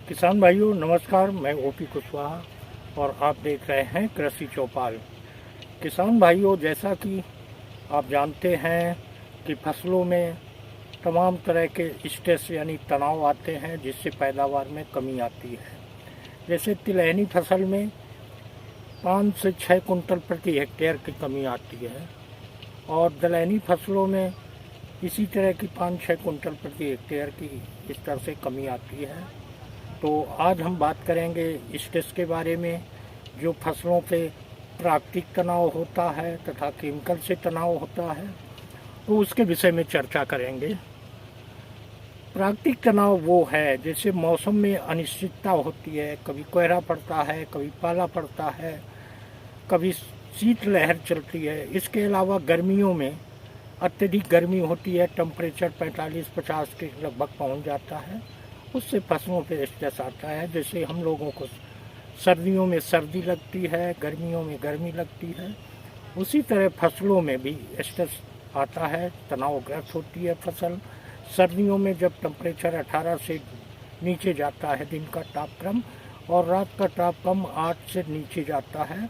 किसान भाइयों नमस्कार, मैं ओपी कुशवाहा और आप देख रहे हैं कृषि चौपाल। किसान भाइयों, जैसा कि आप जानते हैं कि फसलों में तमाम तरह के स्ट्रेस यानी तनाव आते हैं, जिससे पैदावार में कमी आती है। जैसे तिलहनी फसल में 5 से 6 कुंटल प्रति हेक्टेयर की कमी आती है और दलहनी फसलों में इसी तरह की 5-6 कुंटल प्रति हेक्टेयर की इस तरह से कमी आती है। तो आज हम बात करेंगे स्ट्रेस के बारे में, जो फसलों पे प्राकृतिक तनाव होता है तथा केमिकल से तनाव होता है, तो उसके विषय में चर्चा करेंगे। प्राकृतिक तनाव वो है जैसे मौसम में अनिश्चितता होती है, कभी कोहरा पड़ता है, कभी पाला पड़ता है, कभी शीत लहर चलती है। इसके अलावा गर्मियों में अत्यधिक गर्मी होती है, टेम्परेचर 45-50 के लगभग पहुंच जाता है, उससे फसलों पे स्ट्रेस आता है। जैसे हम लोगों को सर्दियों में सर्दी लगती है, गर्मियों में गर्मी लगती है, उसी तरह फसलों में भी स्ट्रेस आता है, तनावग्रस्त होती है फसल। सर्दियों में जब टेम्परेचर 18 से नीचे जाता है दिन का तापक्रम और रात का तापक्रम 8 से नीचे जाता है,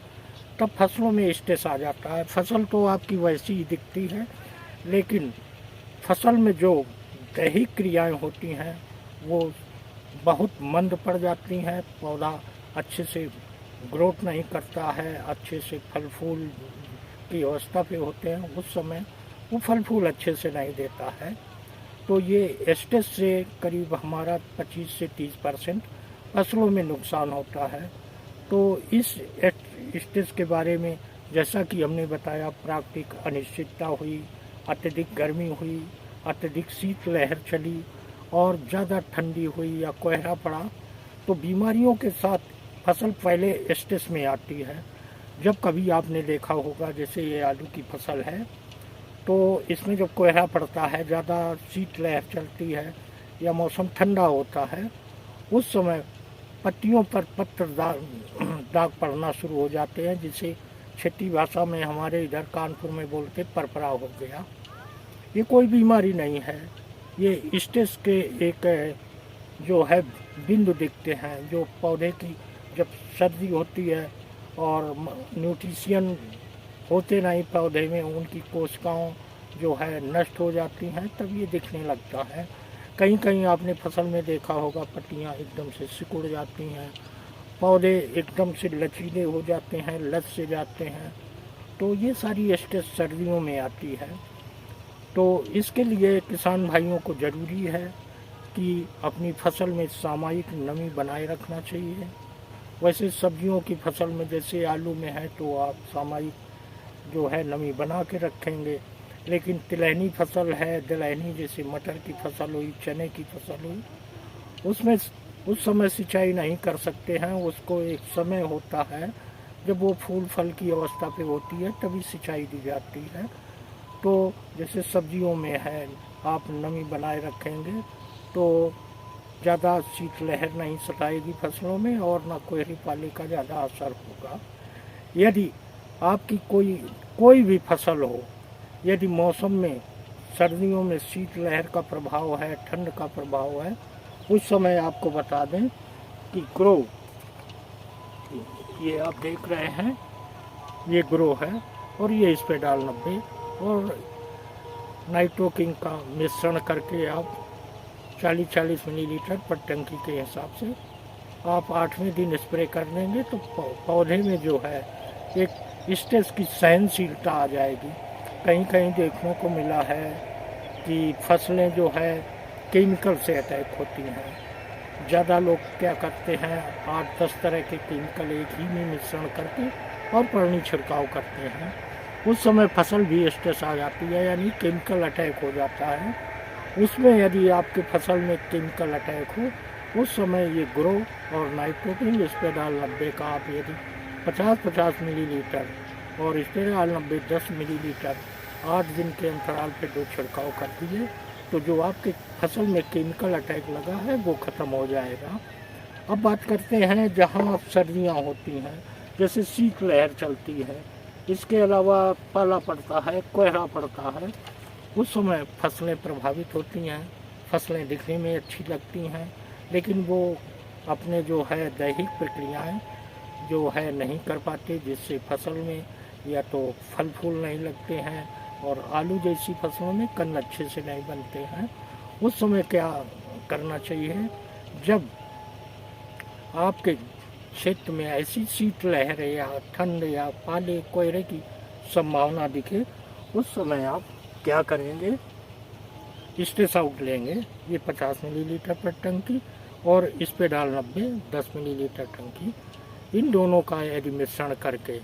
तब फसलों में स्ट्रेस आ जाता है। फसल तो आपकी वैसी ही दिखती है, लेकिन फसल में जो दैहिक क्रियाएं होती हैं वो बहुत मंद पड़ जाती हैं। पौधा अच्छे से ग्रोथ नहीं करता है, अच्छे से फल फूल की अवस्था पे होते हैं, उस समय वो फल फूल अच्छे से नहीं देता है। तो ये स्ट्रेस से करीब हमारा 25 से 30% फसलों में नुकसान होता है। तो इस स्ट्रेस के बारे में जैसा कि हमने बताया, प्राकृतिक अनिश्चितता हुई, अत्यधिक गर्मी हुई, अत्यधिक शीत लहर चली और ज़्यादा ठंडी हुई या कोहरा पड़ा, तो बीमारियों के साथ फसल पहले स्ट्रेस में आती है। जब कभी आपने देखा होगा, जैसे ये आलू की फसल है, तो इसमें जब कोहरा पड़ता है, ज़्यादा शीत लहर चलती है या मौसम ठंडा होता है, उस समय पत्तियों पर पत्र दाग पड़ना शुरू हो जाते हैं, जिसे क्षेत्रीय भाषा में हमारे इधर कानपुर में बोलते परपराव हो गया। ये कोई बीमारी नहीं है, ये स्ट्रेस के एक जो है बिंदु दिखते हैं, जो पौधे की जब सर्दी होती है और न्यूट्रिशन होते नहीं पौधे में, उनकी कोशिकाओं जो है नष्ट हो जाती हैं, तब ये दिखने लगता है। कहीं कहीं आपने फसल में देखा होगा, पत्तियां एकदम से सिकुड़ जाती हैं, पौधे एकदम से लचीले हो जाते हैं, लच से जाते हैं। तो ये सारी स्ट्रेस सर्दियों में आती है। तो इसके लिए किसान भाइयों को ज़रूरी है कि अपनी फसल में सामयिक नमी बनाए रखना चाहिए। वैसे सब्जियों की फसल में जैसे आलू में है, तो आप सामयिक जो है नमी बना के रखेंगे, लेकिन तिलहनी फसल है, दलहनी जैसे मटर की फसल हुई, चने की फसल हुई, उसमें उस समय सिंचाई नहीं कर सकते हैं। उसको एक समय होता है जब वो फूल फल की अवस्था पे होती है, तभी सिंचाई दी जाती है। तो जैसे सब्जियों में है, आप नमी बनाए रखेंगे तो ज़्यादा शीत लहर नहीं सताएगी फसलों में और ना कोहरे पाले का ज़्यादा असर होगा। यदि आपकी कोई भी फसल हो, यदि मौसम में सर्दियों में शीत लहर का प्रभाव है, ठंड का प्रभाव है, उस समय आपको बता दें कि ग्रो, ये आप देख रहे हैं, ये ग्रो है और ये स्पेडाल 90 और नाइट्रोकिंग का मिश्रण करके आप 40-40 मिलीलीटर पर टंकी के हिसाब से आप 8वें दिन स्प्रे कर देंगे, तो पौधे में जो है एक स्ट्रेस की सहनशीलता आ जाएगी। कहीं कहीं देखने को मिला है कि फसलें जो है केमिकल से अटैक होती हैं। ज़्यादा लोग क्या करते हैं, 8-10 तरह के केमिकल एक ही में मिश्रण करके और पानी छिड़काव करते हैं, उस समय फसल भी स्ट्रेस आ जाती है, यानी केमिकल अटैक हो जाता है। उसमें यदि आपके फसल में केमिकल अटैक हो, उस समय ये ग्रो और नाइट्रोकिंग स्पेडाल 90 का आप यदि 50-50 मिलीलीटर और स्पेडाल 90 10 मिलीलीटर 8 दिन के अंतराल पे 2 छिड़काव कर दीजिए, तो जो आपके फसल में केमिकल अटैक लगा है वो ख़त्म हो जाएगा। अब बात करते हैं जहाँ सर्दियाँ होती हैं, जैसे शीत लहर चलती है, इसके अलावा पाला पड़ता है, कोहरा पड़ता है, उस समय फसलें प्रभावित होती हैं। फसलें दिखने में अच्छी लगती हैं, लेकिन वो अपने जो है दैहिक प्रक्रियाएं जो है नहीं कर पाते, जिससे फसल में या तो फल फूल नहीं लगते हैं और आलू जैसी फसलों में कन्न अच्छे से नहीं बनते हैं। उस समय क्या करना चाहिए, जब आपके क्षेत्र में ऐसी शीतलहर या ठंड या पाले कोहरे की संभावना दिखे, उस समय आप क्या करेंगे, स्ट्रेस आउट लेंगे, ये 50 मिलीलीटर पर टंकी और इस पे डाल 10 मिलीलीटर टंकी। इन दोनों का यदि मिश्रण करके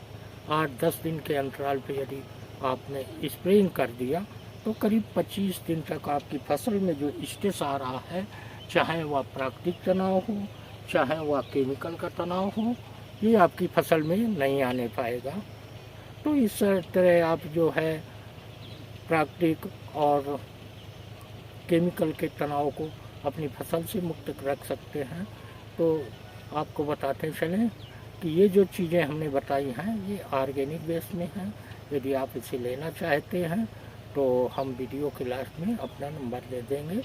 8-10 दिन के अंतराल पे यदि आपने स्प्रेइंग कर दिया तो करीब 25 दिन तक आपकी फसल में जो स्ट्रेस आ रहा है, चाहे वह प्राकृतिक तनाव हो चाहे वह केमिकल का तनाव हो, ये आपकी फसल में नहीं आने पाएगा। तो इस तरह आप जो है प्राकृतिक और केमिकल के तनाव को अपनी फसल से मुक्त रख सकते हैं। तो आपको बताते चलें कि ये जो चीज़ें हमने बताई हैं ये ऑर्गेनिक बेस में हैं। यदि आप इसे लेना चाहते हैं तो हम वीडियो के लास्ट में अपना नंबर दे देंगे।